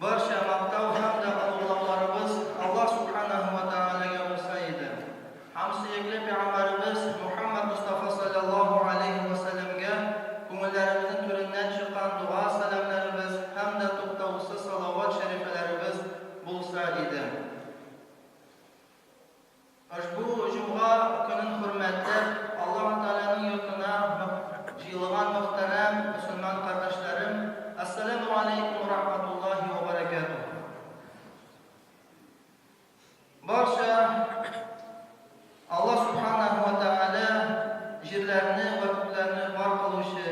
Barcha maqtov hamda ulug'lovlarimiz Alloh subhanahu va taolaga bo'lsa edi. Hamsiyakli payg'ambarimiz Muhammad Mustafa sallallohu alayhi va sallamga ko'ngillarimizni to'ridan chiqqan duo salomlarimiz hamda to'xtovsiz salovat sharifalarimiz bo'lsa edi. Ushbu juma kunining hurmatli Alloh taolaning yurtida jilg'an muhtaram musulmon qardoshlarim, assalomu alaykum va rahmatullohi va barakatuh. Barcha Alloh subhanahu va taolo yerlarni va ko'klarni bor qiluvchi,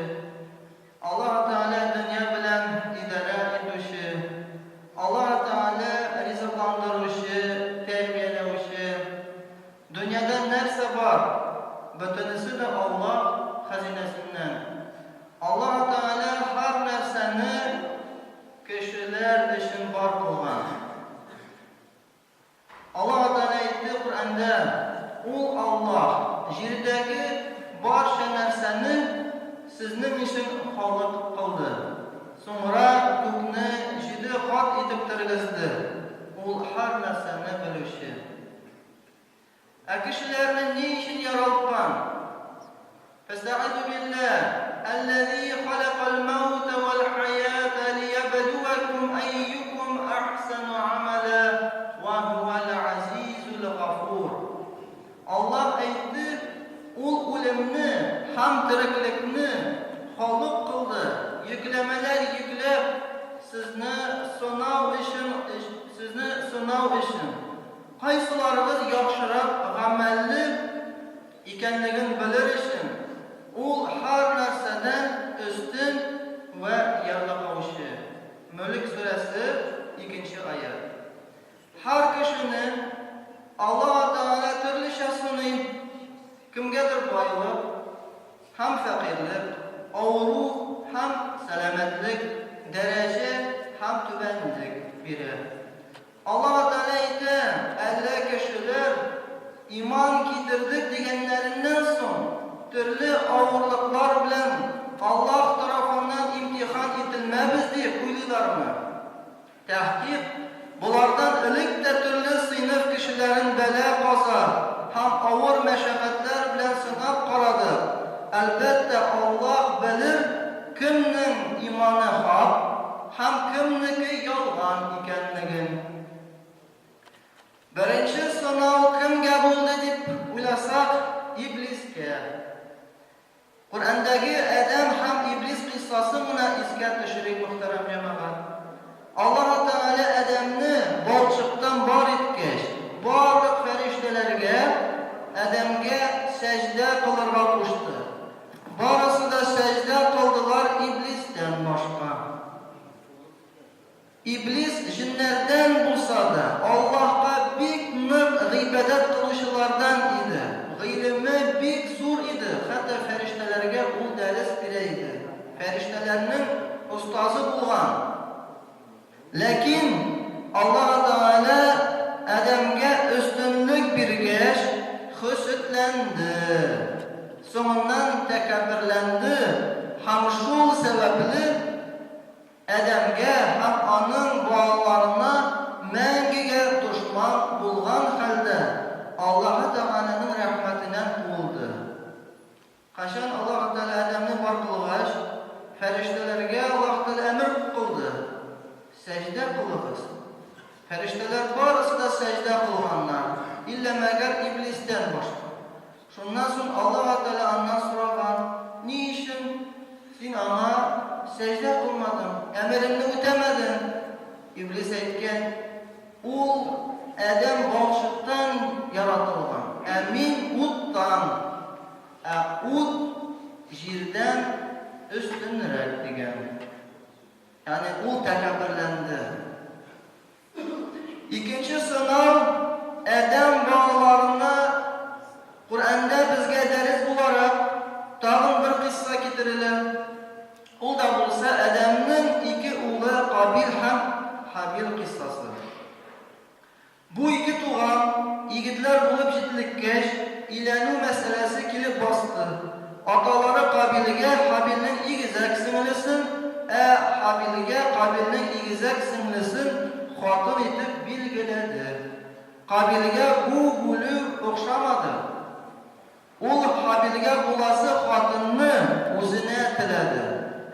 Alloh taolo dunyo bilan idora etuvchi, Alloh taolo rizqlantiruvchi, tarbiyalovchi. Dunyoda narsa bor, butunisi de Alloh xazinasidan. Alloh taolo har narsani kishilar uchun bor qilgan. Alloh taolo aytdi Qur'onda, u Alloh yerdagi barcha narsani sizning uchun xoliq qildi. So'ngra ko'kni juda xot etib tirgizdi. U har narsani biluvchi. Kishilarni ne uchun yaratgan? Fasta'idhu billah الذي خلق الموت والحياة ليبلوكم أيكم أحسن عملا وهو العزيز الغفور. Allah aytdi, ul o'limni ham tiriklikni xoliq qildi. Yuklamalar yuklab sizni sinov uchun. Qaysilaringiz yaxshiroq amalli ekanligini bilir uchun. Ul har narsadan ustun va yarliqovchi. Mulk surasi 2-oyat. Har kishining Alloh taolo turlicha sun'iy, kimgadir boylik, ham faqirlik, og'riq, ham salomatlik, daraja, ham tubanlik biri. Alloh taolo aytdi, alla kishilar iymon keltirdik deganlaridan so'ng turli og'irliklar bilan Alloh tomonidan imtihon etilmaymiz deb o'ylaylarmi? Tahqiq bulardan ilk turli sinf kishilarin bala qazo ham og'ir mashaqqatlar bilan sinab qaradi. Albatta Alloh bilir kimning iymoni haq, ham kimniki yolg'on ekanligini. Birinchi sinov kimga bo'ldi deb o'ylasak, iblisga. Qur'ondagi Adam ham iblis qissasi buni esga tushirib muhtaram jamoat. Alloh taolo Adamni bolchiqdan bor etgach, barliq farishtalarga Adamga sajda qilishga qo'shdi. Barisi da sajda qildilar iblisdan boshqa. Iblis jinnlardan bo'lsa-da, Allohga bek ibodat qiluvchilardan edi. G'ilmi bek zo'r edi. Hatto farishtalarga u dars beraydi. Farishtalarning ustozi bo'lgan. Lekin Alloh taolo Adamga ustunlik bergach, xusutlandi. So'ngan takabbirlandi. Ham shu sababli Adamga ham uning bolalarına mangiga dushman bo'lgan holda Alloh taolaning rahmatidan quvdi. Qachon Alloh taolo Adamni bor qilgach, farishtalarga Alloh taolo amr qildi. Sajda qilinglar. Farishtalar barisi sajda qilganlar, illa magar iblisdan boshqa. Shundan so'ng Alloh taolo undan so'ragan, "Ne uchun sen ona sajda qilmading? Amrimni o'tamading?" Iblis aytgan, "U Adam boshliqdan yaratilgan. Amin o'tdan. O't yerdan ustunroq" degan. Ya'ni u takabbirlandi. Ikkinchi sinov Adam bolalarına Qur'onda bizga dars bo'laroq tag'in bir qissa keltiriladi. U da bo'lsa Adamning ikki o'g'li Qobil ham Habil qissasi. Bu ikki tug'an yigitlar bo'lib yetlikkash ilanu masalasi kelib bosdi. Otalari Qobilga Habilning egizak singlisi, Habilga Qobilning egizak кесәк сеңлесен хатын итеп билгеләде. Кабилгә бу бүлү охшамады. Ул Хабилгә буласы хатынны үзенә теләде.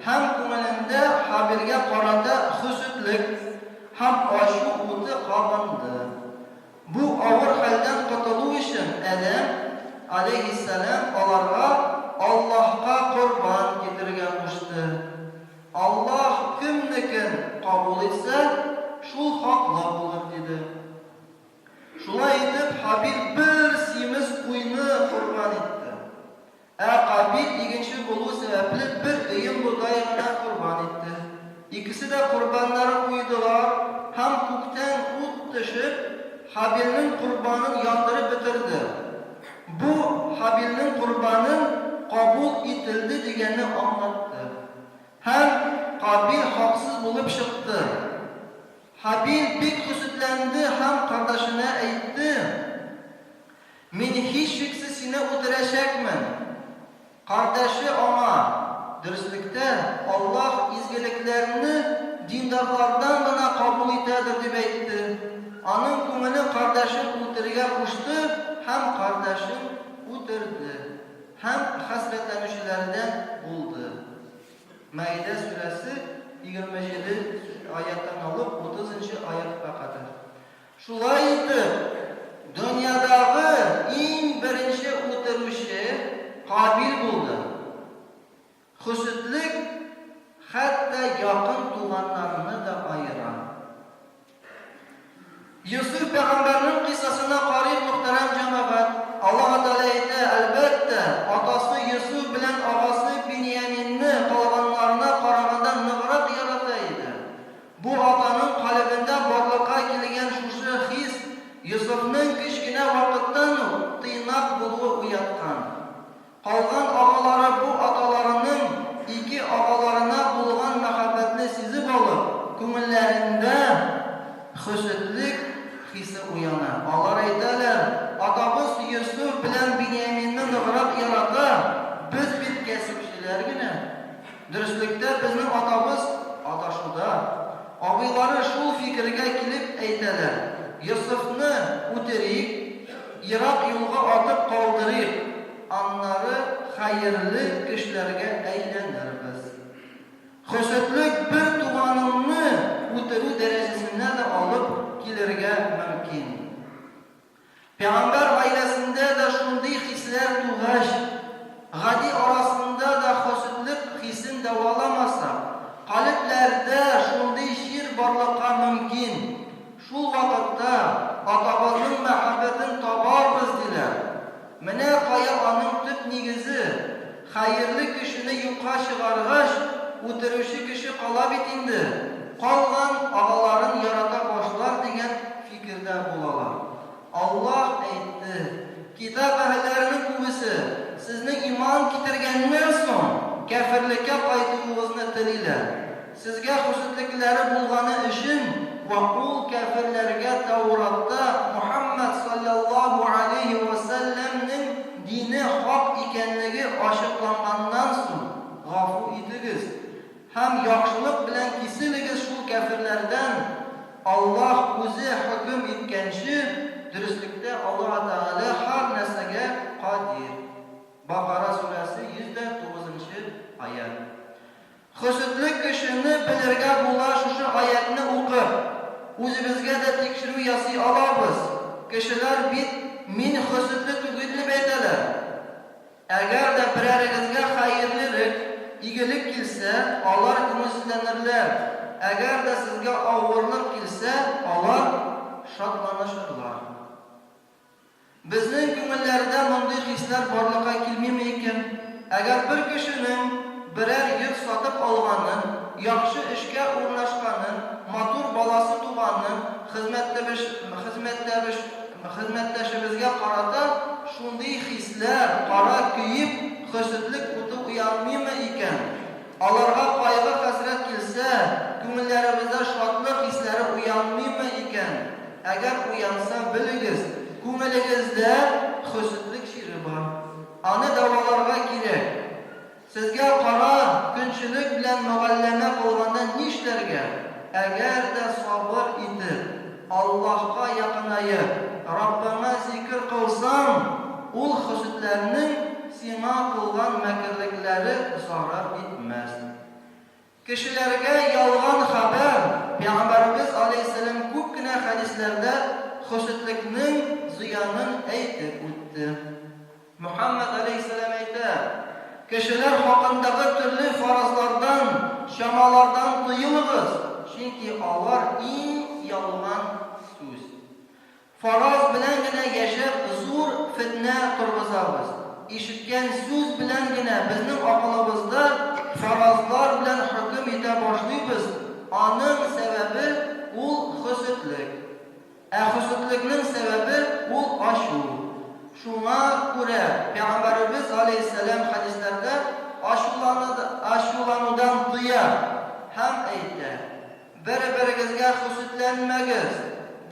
Һәм күңелендә Хабилгә карата хөсетлек һәм ачу уты кабынды. Бу авыр хәлдән котылу өчен Адәм алейхиссалам аларга Аллаһка курбан китерергә кушты. Аллаһ кемнекен кабул итсә, шул хаклы булыр диде. Шулай итеп, Хабил бер симез куйны курбан итте. Кабил икенче булу сәбәпле бер өем будай гына курбан итте. Икесе дә курбаннары куйдылар һәм күктән ут төшеп, Хабилнең курбанын яндырып бетерде. Бу Хабилнең курбанын кабул ителде дигәнне аңлатты. Һәм Кабил хаксыз булып чыкты. Хабил бик хөсетләнде һәм кардашына әйтте: "Мин һич шиксез сине үтерәчәкмен." Кардәше аңа: "Дөрестлектә Аллаһ изгелекләрне диндарлардан гына кабул итәдер" дип әйтте. Аның күңеле кардәшен үтерергә кушты һәм кардәшен үтерде. Һәм хәсрәтләнүчеләрдән булды. Мәйдә сүрәсе 27 аяттан алып 30 аятка кадәр. Шулай итеп, дөньядагы иң беренче үтерүче Кабил булды. Хөсетлек хәтта якын туганнарны да айыра. Юсуф пәйгамбәрнең кыйссасына карый мөхтәрәм җәмәгать. Аллаһ Тәгалә әйтә: "Әлбәттә, атасы Юсуф белән агасы Биньяминне калганнарына караганда ныграк ярата иде. Бу атаның калбендә барлыкка килгән шушы хис Юсуфның кичкенә вакыттан ук тыйнак булуы уяткан. Калган агалары бу аталарының ике агаларына булган мәхәббәтне сизеп алып, күңелләрендә хөсетлек хисе уяна. Алар әйтәләр: "Атабыз Юсуф белән Биньяминне ныграк ярата, без бит кәсепчеләр генә. Дөрестлектә безнең атабыз адашуда." Абыйлары шул фикергә килеп әйтәләр: "Юсуфны үтерик, ерак юлга атып калдырыйк, аннары хәерле кешеләргә әйләнербез." Хөсетлек бер туганыңны үтерү дәрәҗәсенә дә алып килергә мөмкин. Пәйгамбәр гаиләсендә дә шундый хисләр тугач, гади арасында да хөсетлек хисен дәваламаса, калпләрдә шундый шир барлыкка мөмкин. Шул вакытта атабызның мәхәббәтен табарбыз диләр. Менә кая аның төп нигезе. Хәерле кешене юкка чыгаргач, үтерүче кеше кала бит инде. Калган агаларын ярата башлар дигән фикердә булалар. Аллаһ әйтте: "Китап әһелләренең күбесе сезнең иман китергәннән соң кафирлеккә кайтуыгызны телиләр. Сезгә хөсетлекләре булганы өчен ва ул кафирләргә Тауратта Мухаммад саллаллаһу алейхи ва салламның дине хак икәнлеге ачыкланганнан соң гафу итегез һәм яхшылык белән киселегез шул кафирләрдән. Аллаһ үзе хөкем иткәнче, дөрестлектә Аллаһ Тәгалә һәр нәрсәгә кадир." Бакара сүрәсе 109 аят. Хөсетлек кешене белергә була шушы аятны укып, үзебезгә дә тикшерү ясый алабыз. Кешеләр бит мин хөсетле түгел дип әйтәләр. Әгәр дә берәрегезгә хәерлелек, игелек килсә, алар күңелсезләнерләр. Әгәр дә сезгә авырлык килсә, алар шатланышырлар. Безнең күңелләрдә мондый хисләр барлыкка килмиме икән? Әгәр бер кешенең берәр йорт сатып алганын, яхшы эшкә урнашканын, матур баласы туганын, хезмәттәшебезгә карата шундый хисләр, кара көеп, хөсетлек уты уянмыймы икән? Аларга кайгы хәсрәт килсә, күңелләребездә шатлык хисләре уянмыймы икән? Әгәр уянса, белегез, күңелегездә хөсетлек шире бар. Аны дәваларга кирәк. Сезгә кара көнчелек белән мөгамәлә кылганда нишләргә? Әгәр дә сабыр итеп, Аллаһка якынайып, Раббыңа зикр кылсаң, ул хөсетләрнең сиңа кылган мәкерлекләре зарар итмәс. Кешеләргә ялган хәбәр, Пәйгамбәрбез алейһиссәлам күп кенә хәдисләрдә хөсетлекнең зыянын әйтеп үтте. Мөхәммәд алейһиссәлам әйтә: кешеләр хакындагы төрле фаразлардан, шамалардан тыелыгыз, чөнки алар иң ялган сүз. Фараз белән генә яшәп, зур фитнә тургызабыз. Ишеткән сүз белән генә безнең акылыбызда фаразлар белән хөкем итә башлыйбыз. Аның сәбәбе ул хөсетлек. Ә хөсетлекнең сәбәбе ул ашу. Шуңа күрә Пәйгамбәрбез алейһиссәлам хәдисләрдә ачуланудан тыя һәм әйтә: бер-берегезгә хөсетләнмәгез,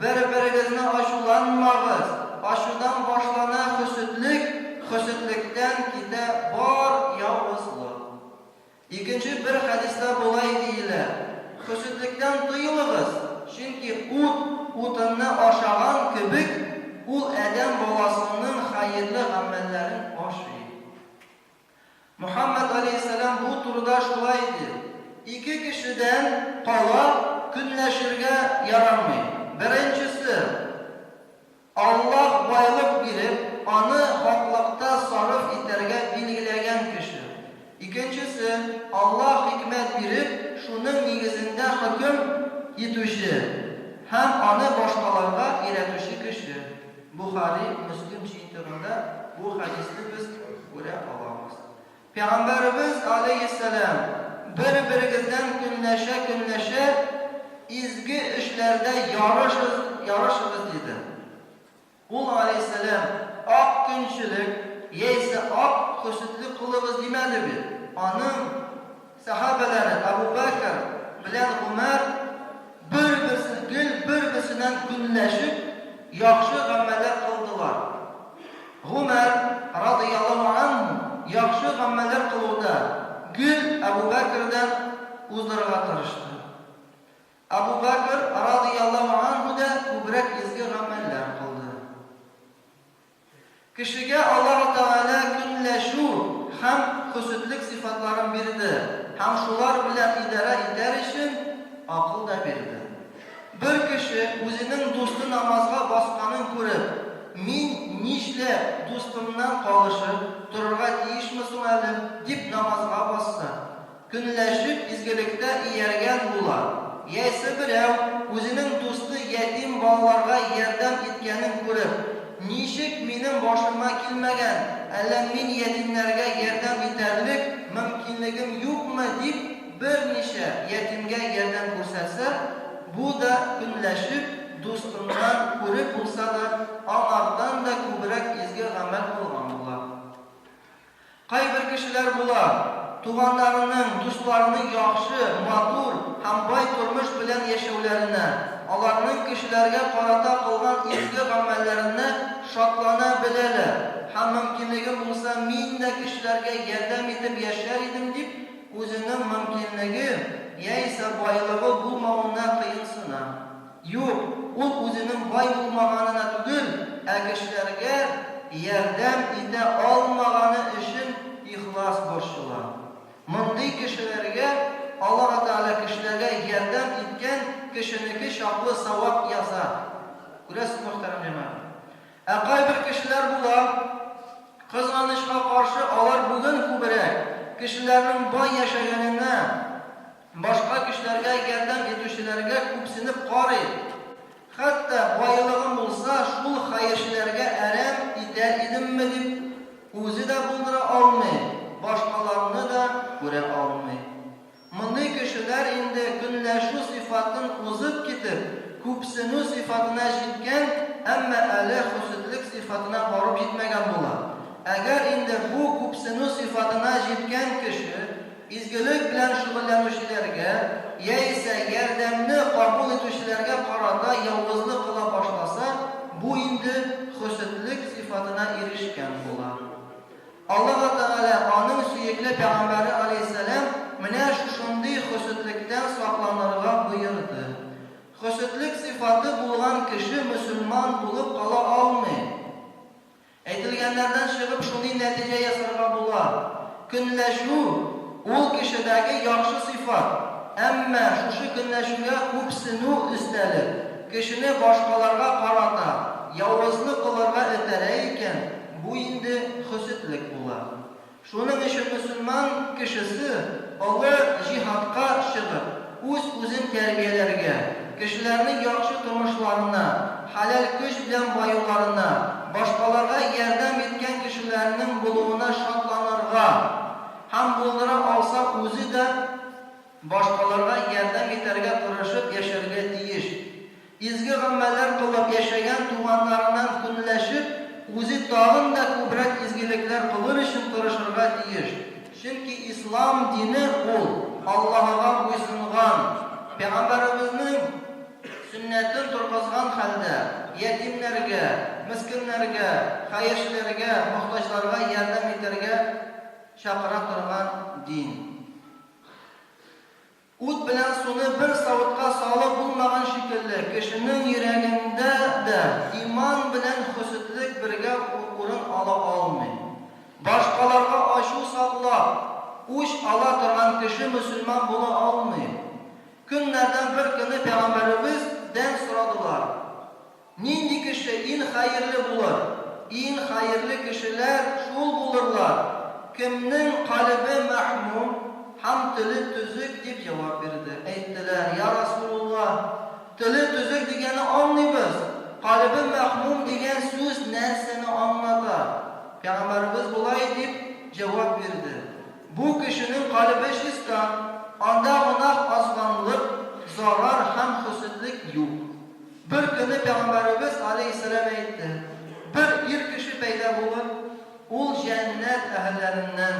бер-берегезне ачуланмагыз. Ашудан башлана хөсетлек, хөсетлектән китә бар явызлык. Икенче бер хәдистә булай диелә: хөсетлектән тыелыгыз, чөнки утынны ашаган кебек, ул адәм баласының хәерле гамәлләрен ашый. Мөхәммәд алейһиссәлам бу турыда шулай ди: ике кешедән кала көнләшергә ярамый. Беренчесе, Аллаһ байлык биреп, аны хаклыкта сарыф итәргә билгеләгән кеше. Икенчесе, Аллаһ хикмәт биреп, шуның нигезендә хөкем итүче һәм аны башкаларга өйрәтүче кеше. Бухари, Муслим шәрифләрендә бу хадисне без күрә алабыз. Пәйгамбәрбез алейһиссәлам бер-берегездән көнләшә изге эшләрдә ярышыгыз диде. Ул алейһиссәлам ак көнчелек яисә ак хөсетлек кылыгыз димәде бит. Аның сахабалары Абу Бәкр белән Умар бер-берсеннән көнләшеп яхшы гамәлләр кылдылар. Умар радиллаһу анһу яхшы гамәлләр кылуда гел Абу Бәкрдән уздырырга тырышты. Абу Бәкр радиллаһу анһу да күбрәк изге гамәлләр кылды. Кешегә Аллаһ Тәгалә көнләшү һәм хөсетлек сифатларын бирде, һәм шулар белән идара итәр өчен акыл да бирде. Бер кеше үзенең дусты намазга басканын күреп, мин нишләп дустымнан калышып торырга тиешме соң әле дип намазга басса, көнләшеп изгелектә ияргән була. Яисә берәү үзенең дусты ятим балаларга ярдәм иткәнен күреп, ничек минем башыма килмәгән, әллә мин ятимнәргә ярдәм итәрлек мөмкинлегем юкмы дип берничә ятимгә ярдәм күрсәтсә, бу да көнләшеп дустыннан күреп булса да, аңардан да күбрәк изге гамәл кылган була. Кайбер кешеләр була, туганнарының, дусларының яхшы, матур һәм бай тормыш белән яшәүләренә, аларның кешеләргә карата кылган изге гамәлләренә шатлана беләләр. Һәм мөмкинлегем булса, мин дә кешеләргә ярдәм итеп яшәр идем дип, үзенең мөмкинлеге яисә байлыгы булмавына кыенсына. Юк, ул үзенең бай булмаганына түгел, ә кешеләргә ярдәм итә алмаганы өчен ихлас борчыла. Мондый кешеләргә Аллаһ Тәгалә кешеләргә ярдәм иткән кешенеке чаклы савап яза. Күрәсез, мөхтәрәм җәмәгать. Ә кайбер кешеләр була, кызганычка каршы алар бүген күбрәк кешеләрнең бай яшәгәненә, башка кешеләргә ярдәм итүчеләргә күпсенеп карый. Хәтта байлыгым булса, шул хәерчеләргә әрәм итәр идемме дип үзе дә булдыра алмый, башкаларны да күрә алмый. Мондый кешеләр инде көнләшү сифатын узып китеп, күпсенү сифатына җиткән, әмма әле хөсетлек сифатына барып җитмәгән була. Әгәр инде бу күпсенү сифатына җиткән кеше изгелек белән шөгыльләнүчеләргә яисә ярдәмне кабул итүчеләргә карата явызлык кыла башласа, бу инде хөсетлек сифатына ирешкән була. Аллаһ Тәгалә аның сөекле пәйгамбәре алейһиссәлам менә шушындый хөсетлектән сакланырга боерды. sıfatı bulgan kişi Müslüman bulup kala almay. Aytilganlardan çıkıp şunu netice yasarga bular. Künleşu ol kişidagi yaxşı sıfat. Amma şu künleşuga ko'psinu üstelik kişini başkalarga qarata, yavuzluk kılarga etere iken bu indi hüsütlik bular. Şunun için Müslüman kişisi Allah jihadga çıkıp o'zin terbiyelerge, kişilerinin yaxşı turmuşlarına, halal güç bilen bayularına, başkalarga yardım etken kişilerinin buluğuna şatlanırga, hem bunları alsa o'zi de başkalarga yardım eterge tırışıp yaşarga deyiş. İzgi ameller kılıp yaşayan tuğanlarından künleşip, o'zi tağın da kubrak izgilikler kılır için tırışırga deyiş. Çünkü İslam dini ol, Allah'a boysungan, Peygamberimizin sünnetin turgazgan halde yetimlerge, miskinlerge, hayırçilerge, muhtaçlarga yardım eterge çakıra turgan din. Ut bilen sunu bir savutga salıp bulmagan şekilde kişinin yüreğinde de iman bilen hüsütlik birge urun ala almay. Başkalarga aşu saqlap, uç ala turgan kişi Müslüman bula almay. Günlerden bir günü Peygamberimizden soradılar. Nindi kişi in hayırlı bulur? In hayırlı kişiler şul bulurlar. Kimnin kalbi mahmum, ham tili tüzük deb cevap verdi. Aytdilar, ya Rasulullah, tili tüzük degani anlaymiz. Kalbi mahmum degan so'z narsani anlatar. Peygamberimiz bulay deb cevap verdi. Bu kişinin kalbi şistan, anda günah azganlık, zarar hem hüsütlik yok. Bir günü Peygamberimiz aleyhisselam aytdi. Bir kişi peyda bulur, ol cennet ehllerinden.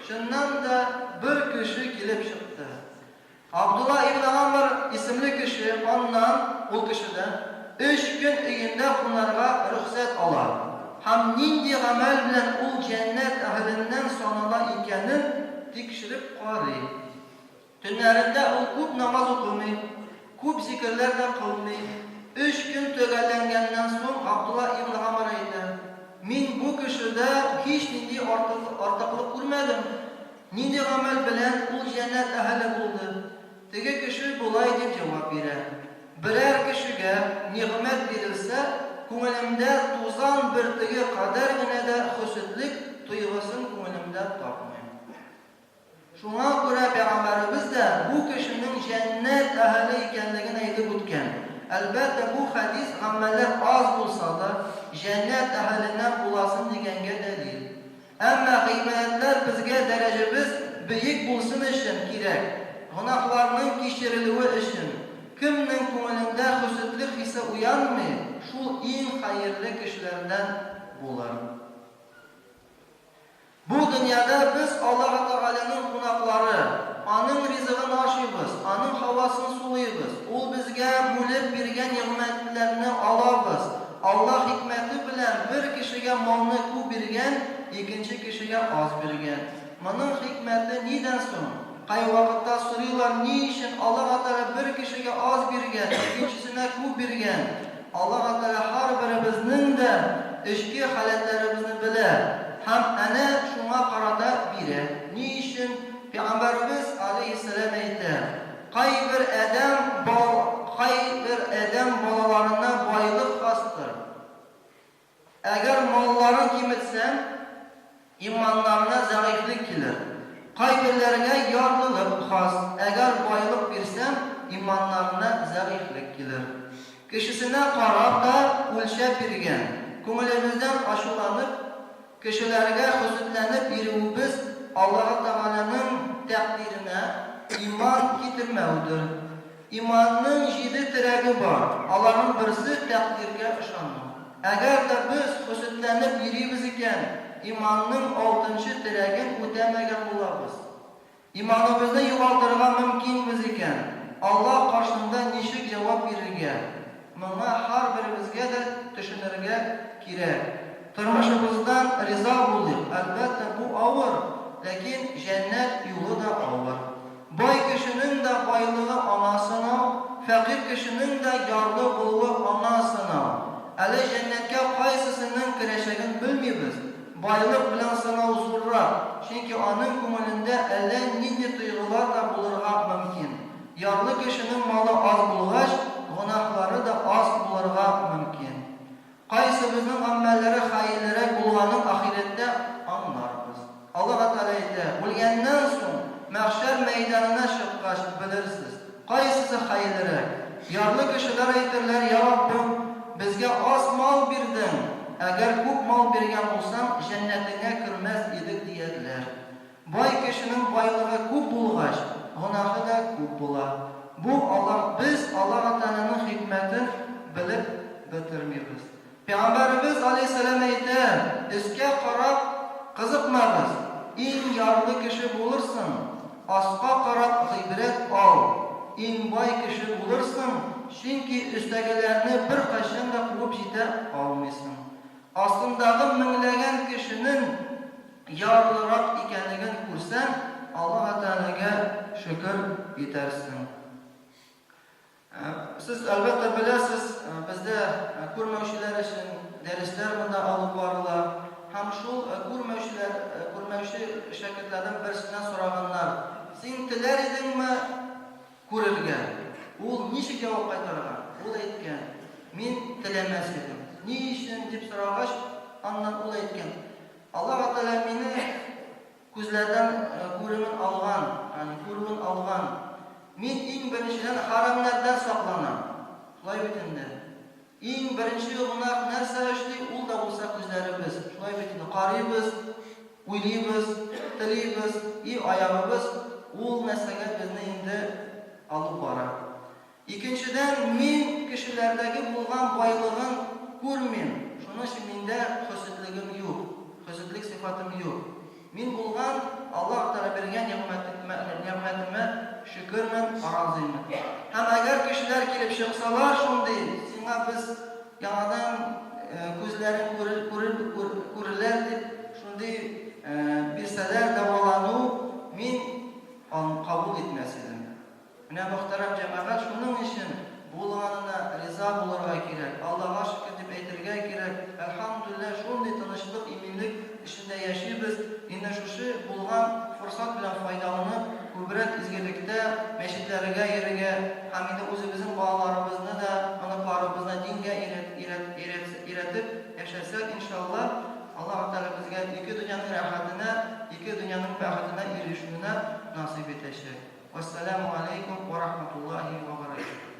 Şundan da bir kişi kelib çıktı. Abdullah ibn Amr isimli kişi ondan, o kişiden 3 gün uyunda bunlarga ruhsat alar. Hem nindi amel bilen ol cennet ehlinden sonunda ikenin tekşirip qarı. Tünlerinde o küp namaz okumay, küp zikirlerden kılmay. 3 gün tögellengenden soň Abdullah ibn Amr aytdi. Men bu kişide hiç nindi ortaklık görmedim. Nindi amel bilen ol cennet ehli buldu. Tege kişi bulay deb cevap verer. Birer kişiге nimet verilse, ko'nglimda tuzan bir tigi qadargina da hüsütlik tuyg'usin ko'nglimda topmayman. Şuna göre Peygamberimiz de bu kişinin cennet ehli ekanligini aytib o'tgan. Albatta bu hadis ameller az bo'lsa da cennet ehlinden bulasın deganga dalil. Ama g'iybatlar bizga darajamiz buyuk bo'lsin uchun kerak. Günahlarning kechirilüvi uchun kimning ko'nglida hüsütlik hissi uyanmay, şu eng hayırlı kişilerden bo'lar. Bu dünyada biz Allah Teala'nın qonaqlari, onun rizqini oshiymiz, onun havasini suluymiz. O bizga bo'lib bergan ne'matlarni olamiz. Allah hikmeti bilan bir kishiga molni ko'p bergan, ikkinchi kishiga oz bergan. Buning hikmati nidan so'ng? Qay vaqtda so'raylar, ne uchun Allah Teala bir kishiga oz bergan, ikkinchisine ko'p bergan? Allah Teala har birimizning de ichki holatlarimizni bilar. Ham ana shunga qarata birer. Ne uchun? Peygamberimiz aleyhisselam aytdi. Qay bir adam bolalarına boylik xosdir. Agar mollarini kemitsam, imonlarına zaiflik kelir. Qay birlariga yorlilik xos. Agar boylik bersam, imonlarına zaiflik kelir. Kişisine qarab da o'lchab bergan. Ko'nglimizdan ashulanib, kishilarga huzurlanib beruvimiz Allah Teala'nın takdirine iman getirmevdir. İmanın 7 tiragi var. Allah'ın birisi takdirge işanmak. Eğer de biz huzurlanib beribіз iken, imanın 6. tiragin o'tamagan bo'lamiz. İmanımızda yo'qottirgan mumkinmiz iken, Allah qarşısında nechik javob bergan? Buna har birimizga de tushunirga kerak. Turmushimizdan rizo bo'lik. Albatta bu og'ir, lekin cennet yolu da ağır. Boy kişinin de boylığı anasına, fakir kişinin de yarlı buluğu anasına. Әле cennetkə qaysısının kirəşəgin bilmiyiz. Bayılıq bilan sınav zorra. Çünki onun kumulunda әле nindi duyğular da bulurğa mümkün. Yarlı kişinin malı az bulğaç, günahları da az bulurğa mümkün. Qaysımızın amelleri hayırlara bulğanın ahirette anlarız. Allah Teala aytdı: "Bilgəndən soň mahşer meydanına çıqqaç bilirsiniz. Qaysısı hayırlara?" Yarlı kişiler aytırlar: "Ya Rabbim, bizge az mal birdin. Eğer ko'p mal bergan bo'lsam, jannatiga kirmas edik" deydilar. Boy kishining boyligi ko'p bo'lg'ach, gunohi da ko'p bo'ladi. Bu biz Alloh Taolaning hikmatini bilib bitirmaymiz. Payg'ambarimiz alayhisalom aytdi: "Isga qarab qiziqmag'iz. Eng yarli kishi bo'lursin. Asqa qarab ibrat ol. Eng boy kishi bo'lursin. Çünki üstəgilərini bir qachon da quvib yeta olmaysan. Aslındağı minglegen kişinin yarlırak ekanligini ko'rsan, Allah Teala'ga şükür yetersin. Siz albatta bilasiz, bizde ko'rmovchilar uchun darslar bunda olib boriladi. Ham shu ko'rmovchi shogirdlardan birisidan so'raganlar: "Sen tilar edingmi ko'rilga?" Ул ничек җавап кайтарган? Ул әйткән: "Мин теләмәс идем." Ни өчен дип сорагач, аннан ул әйткән: "Аллаһ Таала мине күзләрдән күремен алган, күрүен алган. Мин иң беренчедән харамнардан сакланам." Шулай бит инде. Иң беренче гунах нәрсә эшли? Ул да булса күзләребез. Шулай бит инде. Карыйбыз, уйлыйбыз, телибез, аягыбыз ул нәрсәгә безне инде алып бара. İkinciden, min kişilerdeki bulgan baylığın görmeyim. Şunun için minde hüsnetligim yok. Hüsnetlik sıfatım yok. Min bulgan Allah Teala bergen nimetime şükürmen, arazıyım. Hem eğer kişiler gelip çıksalar şunu değil. Sana biz yanadan gözlerin görürler deyip şunu değil bilseler davalanı min kabul etmesidir. Muhterem cemaat, şunun için bulganına riza bulurga kerak. Allah'a şükür deb aytırga kerak. Elhamdülillah şunday tinchlik, iminlik içinde yaşaybiz. Yine şu bulgan fırsat bilan foydalanıp ko'proq izgilikda meşitlarga yeriga hamda o'zimizning bolalarimizni da, onaqlarimizni dinga eratib yashasak inshaalloh Alloh Taala bizga ikki dunyoning rohatini, ikki dunyoning baxtini erishishni nasib etsin. Wassalamu alaykum wa rahmatullahi wa barakatuh.